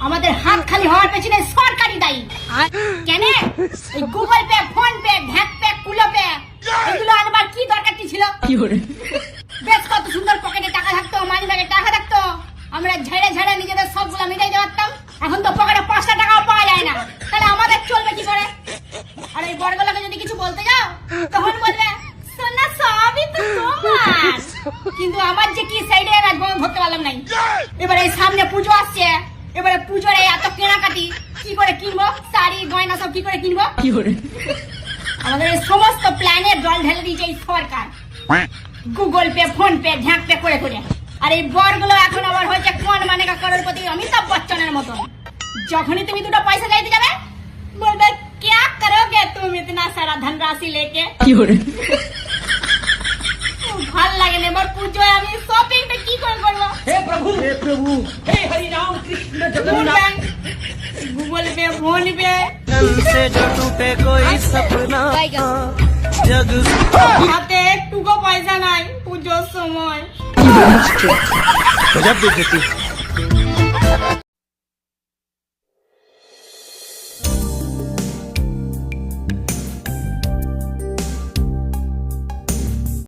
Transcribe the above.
আমাদের হাত খালি হওয়ার পেছনে সরকারি দায়ী। কেন এই Google Pay, phone pay, VAT pay, কুলো পে এগুলো আনবার কি দরকারটি ছিল? বেশ কত সুন্দর পকেটে টাকা থাকতো, মানি ব্যাগে টাকা থাকতো, আমরা ঝেড়ে ঝেড়ে নিজেদের সবগুলো মিটাই দিতে পারতাম। এখন তো পকেটে 5টা টাকাও পাওয়া যায় না, তাহলে আমাদের চলবে কি করে? আর এই বড়গুলোকে যদি কিছু বলতে যাও তখন বলবে সোনা সবই তো তোমার। কিন্তু আমার যে কি সাইডে ধরতে পারলাম নাই। এবারে এই সামনে পুজো আসছে, এবারে পুজোর এই এত কেনাকাটি কি করে কিনবো? শাড়ি গয়না সব কি করে কিনবো? আমাদের এই সমস্ত প্ল্যানে জল ঢেলে দিয়েছে এই সরকার, গুগল পে, ফোন পে, ঝ্যাঁক পে করে করে। আর এই বরগুলো এখন আবার হয়েছে কোন মানে করোড়পতি অমিতাভ বচ্চনের মতন। যখনই তুমি দুটো পয়সা চাইতে যাবে বলবে क्या करोगे तुम इतना सारा धनराशि लेके? ভাল লাগে না। এবার পুজোয় আমি শপিংটা কি করে করবো? हे प्रभु हे हरि राम कृष्ण जगन्नाथ। गूगल पे, फोन पे से जो टूटे कोई सपना जग হাতে একটুকু পয়সা নাই পুজোর সময়। गजब बेइज्जती।